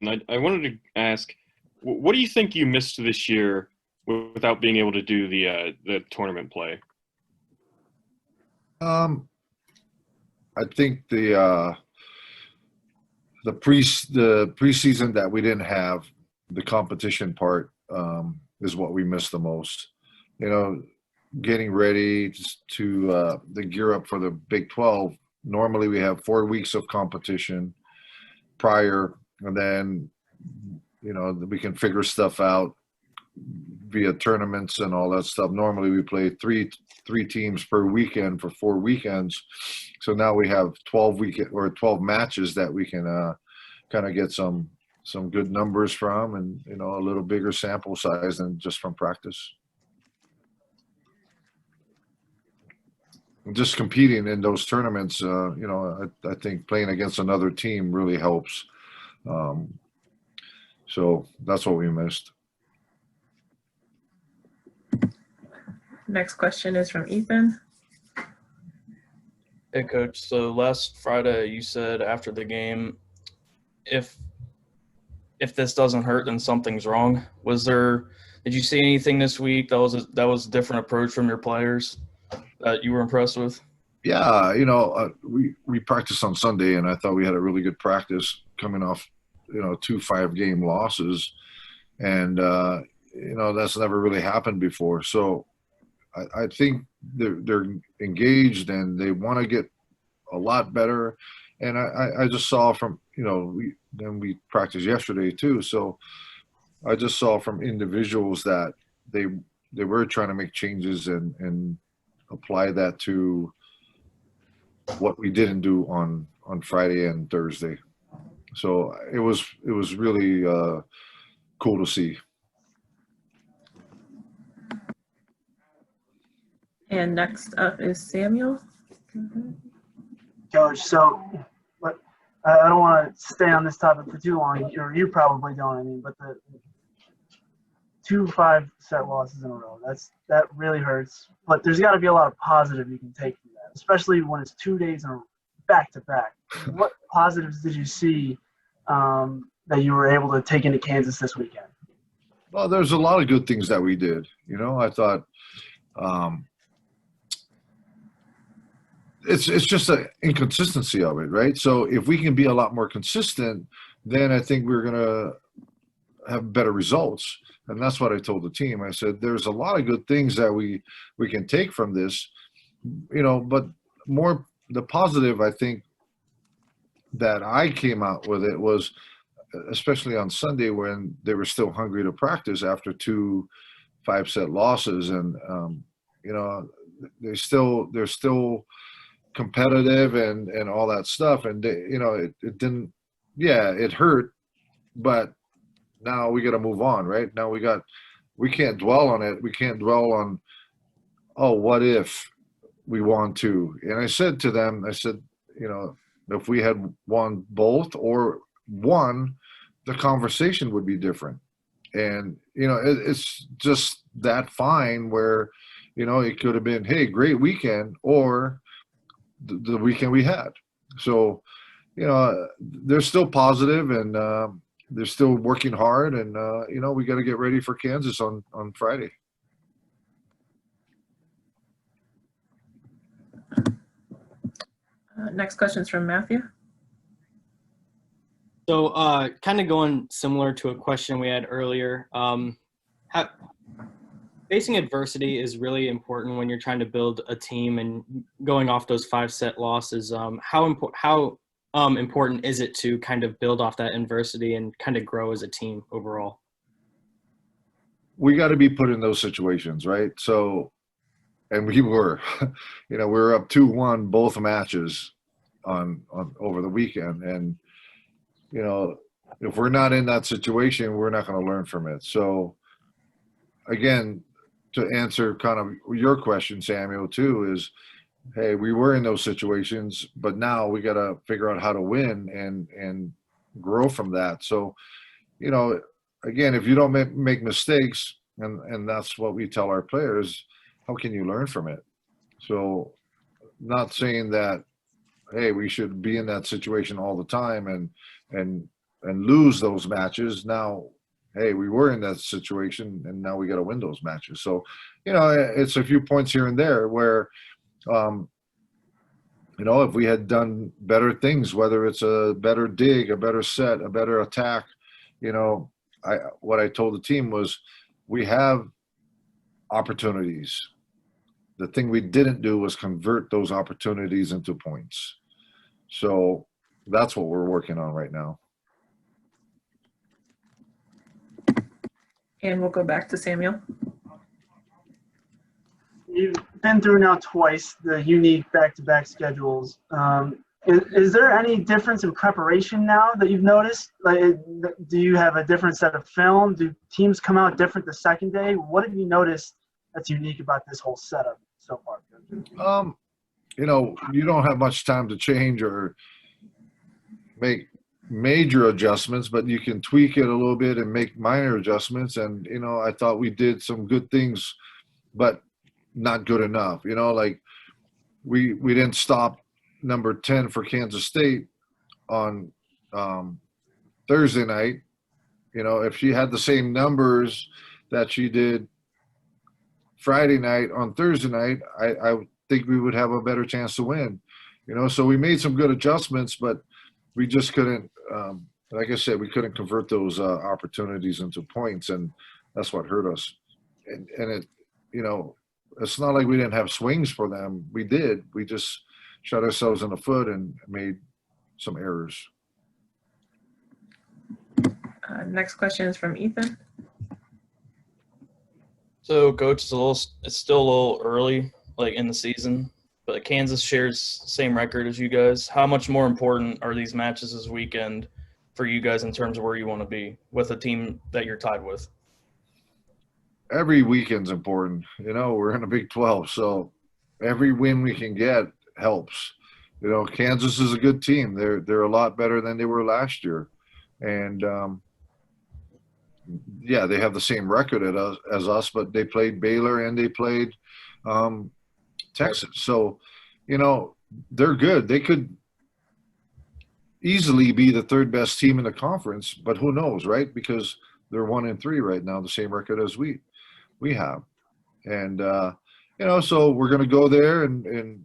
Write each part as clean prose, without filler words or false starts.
And I wanted to ask, what do you think you missed this year without being able to do the tournament play? Um, I think the preseason that we didn't have, the competition part, is what we missed the most. You know, getting ready to gear up for the Big 12. Normally, we have 4 weeks of competition prior, and then we can figure stuff out via tournaments and all that stuff. Normally, we play three teams per weekend for 4 weekends. So now we have 12 matches that we can kind of get some good numbers from, and a little bigger sample size than just from practice. Just competing in those tournaments, I think playing against another team really helps. So that's what we missed. Next question is from Ethan. Hey, Coach. So last Friday, you said after the game, if this doesn't hurt, then something's wrong. Did you see anything this week that was a different approach from your players that you were impressed with? Yeah, we practiced on Sunday, and I thought we had a really good practice coming off, 2 5-game losses, and that's never really happened before. So I think they're engaged and they want to get a lot better. And I just saw from we practiced yesterday too. So I just saw from individuals that they were trying to make changes and apply that to what we didn't do on Friday and Thursday. So it was really cool to see. And next up is Samuel. Coach, so I don't want to stay on this topic for too long, or you probably don't, but the 2 5-set losses in a row, that really hurts. But there's got to be a lot of positive you can take from that, especially when it's 2 days in a back-to-back. What positives did you see that you were able to take into Kansas this weekend? Well, there's a lot of good things that we did. I thought it's just an inconsistency of it, right? So if we can be a lot more consistent, then I think we're going to have better results. And that's what I told the team. I said, there's a lot of good things that we can take from this, but more the positive, I think, that I came out with it was, especially on Sunday when they were still hungry to practice after 2 5-set losses. And, they're still competitive and all that stuff. And, it didn't, it hurt, but now we got to move on, right? Now we can't dwell on it. We can't dwell on, what if we won 2? And I said to them, if we had won both or one, the conversation would be different. And, it's just that fine where, it could have been, hey, great weekend, or the weekend we had. So, they're still positive and they're still working hard, and we got to get ready for Kansas on Friday. Next question is from Matthew. So kind of going similar to a question we had earlier, facing adversity is really important when you're trying to build a team, and going off those 5-set losses. How important is it to kind of build off that adversity and kind of grow as a team overall? We got to be put in those situations, right? So, and we were, we were up 2-1 both matches on over the weekend, and if we're not in that situation, we're not going to learn from it. So, again, to answer kind of your question, Samuel, too, is, hey, we were in those situations, but now we got to figure out how to win and grow from that. So, again, if you don't make mistakes, and that's what we tell our players, how can you learn from it? So, not saying that, hey, we should be in that situation all the time and and lose those matches. Now, hey, we were in that situation, and now we got to win those matches. So, it's a few points here and there where, if we had done better things, whether it's a better dig, a better set, a better attack, what I told the team was we have opportunities. The thing we didn't do was convert those opportunities into points. So that's what we're working on right now. And we'll go back to Samuel. You've been through now twice the unique back-to-back schedules. Is there any difference in preparation now that you've noticed? Like, do you have a different set of film? Do teams come out different the second day? What have you noticed that's unique about this whole setup so far? You don't have much time to change or make major adjustments, but you can tweak it a little bit and make minor adjustments. And, I thought we did some good things, but not good enough. Like we didn't stop number 10 for Kansas State on Thursday night. If she had the same numbers that she did Friday night on Thursday night, I think we would have a better chance to win. So we made some good adjustments, but we just couldn't, like I said, we couldn't convert those opportunities into points, and that's what hurt us. And it, it's not like we didn't have swings for them. We did. We just shot ourselves in the foot and made some errors. Next question is from Ethan. So, Coach, it's still a little early, like in the season, but Kansas shares same record as you guys. How much more important are these matches this weekend for you guys in terms of where you want to be with a team that you're tied with? Every weekend's important. We're in the Big 12, so every win we can get helps. Kansas is a good team. They're a lot better than they were last year, and they have the same record as us, but they played Baylor and they played Texas. So, they're good. They could easily be the third best team in the conference, but who knows, right? Because they're 1-3 right now, the same record as we have. And, so we're going to go there and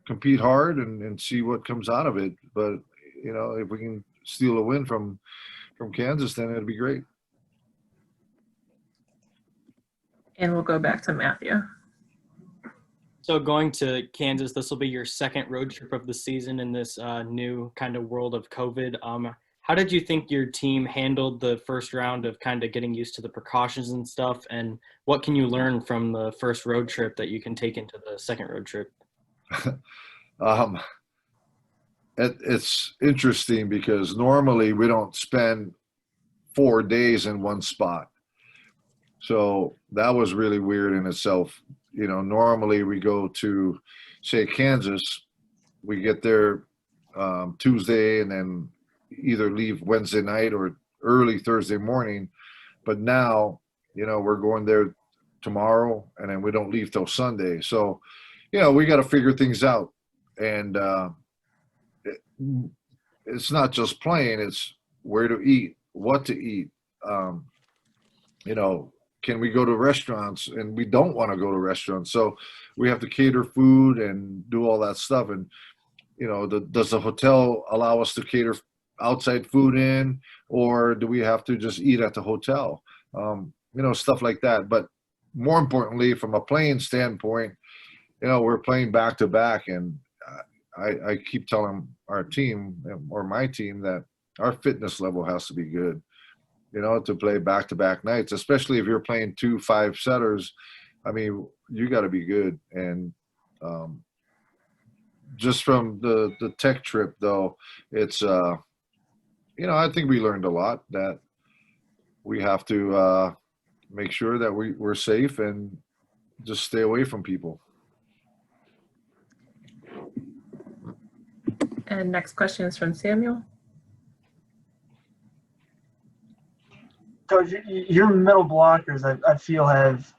compete hard and see what comes out of it. But, if we can steal a win from Kansas, then it'd be great. And we'll go back to Matthew. So going to Kansas, this will be your second road trip of the season in this new kind of world of COVID. How did you think your team handled the first round of kind of getting used to the precautions and stuff? And what can you learn from the first road trip that you can take into the second road trip? It's interesting because normally we don't spend 4 days in one spot. So that was really weird in itself. Normally we go to, say, Kansas, we get there Tuesday and then either leave Wednesday night or early Thursday morning. But now, we're going there tomorrow and then we don't leave till Sunday. So, we got to figure things out. And it's not just playing, it's where to eat, what to eat. Can we go to restaurants? And we don't want to go to restaurants. So we have to cater food and do all that stuff. And, does the hotel allow us to cater outside food in, or do we have to just eat at the hotel? Stuff like that. But more importantly, from a playing standpoint, we're playing back to back. And I keep telling our team or my team that our fitness level has to be good, to play back-to-back nights, especially if you're playing 2 5-setters. I mean, you got to be good. And just from the tech trip, though, it's, I think we learned a lot, that we have to make sure that we're safe and just stay away from people. And next question is from Samuel. Coach, your middle blockers, I feel, have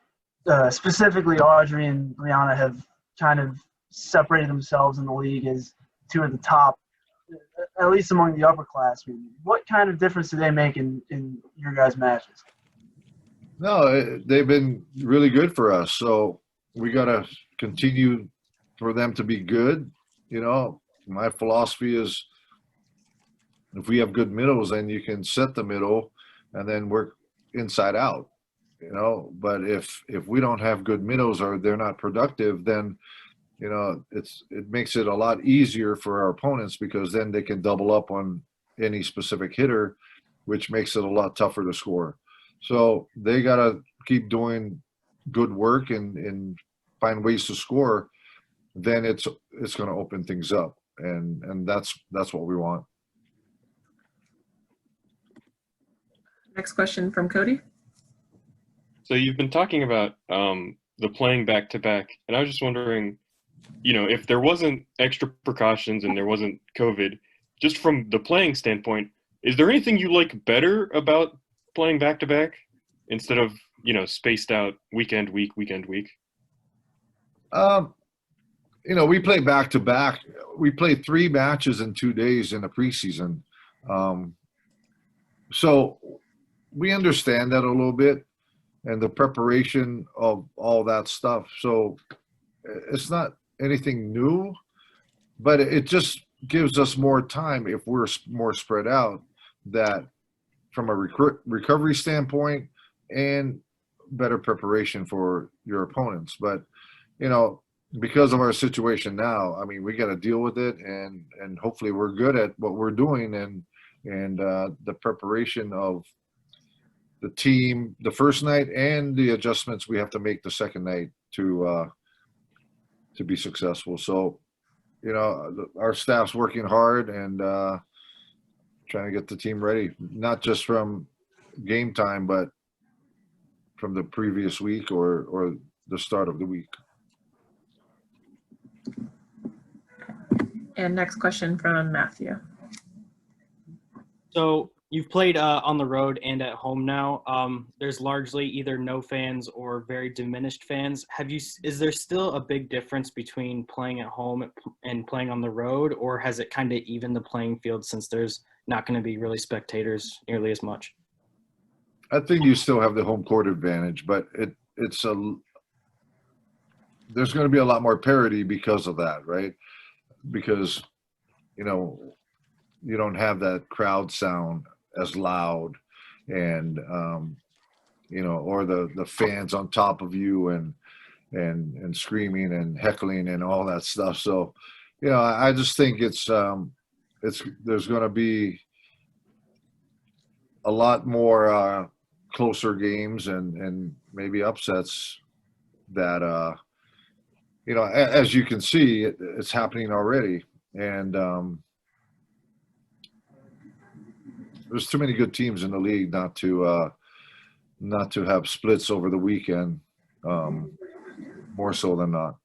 specifically Audrey and Brianna have kind of separated themselves in the league as two of the top at least among the upperclassmen, what kind of difference do they make in your guys' matches? No, they've been really good for us. So we got to continue for them to be good. You know, my philosophy is if we have good middles, then you can set the middle and then work inside out, you know. But if we don't have good middles or they're not productive, then, you know, it makes it a lot easier for our opponents because then they can double up on any specific hitter, which makes it a lot tougher to score. So they got to keep doing good work and find ways to score. Then it's going to open things up, and that's what we want. Next question from Cody. So you've been talking about the playing back to back, and I was just wondering, you know, if there wasn't extra precautions and there wasn't COVID, just from the playing standpoint, is there anything you like better about playing back to back instead of, you know, spaced out weekend week? You know, we play back to back. We played 3 matches in 2 days in the preseason, so we understand that a little bit and the preparation of all that stuff. So it's not anything new, but it just gives us more time if we're more spread out, that from a recovery standpoint and better preparation for your opponents. But, you know, because of our situation now, I mean, we got to deal with it, and hopefully we're good at what we're doing, and the preparation of the team the first night and the adjustments we have to make the second night to be successful. So, you know, our staff's working hard and trying to get the team ready, not just from game time, but from the previous week or the start of the week. And next question from Matthew. So you've played on the road and at home now. There's largely either no fans or very diminished fans. Is there still a big difference between playing at home and playing on the road, or has it kind of evened the playing field since there's not going to be really spectators nearly as much? I think you still have the home court advantage, but there's going to be a lot more parity because of that, right? Because, you know, you don't have that crowd sound as loud, and you know, or the fans on top of you and screaming and heckling and all that stuff. So, you know, I just think there's going to be a lot more closer games and maybe upsets that you know, as you can see, it's happening already, and there's too many good teams in the league not to have splits over the weekend, more so than not.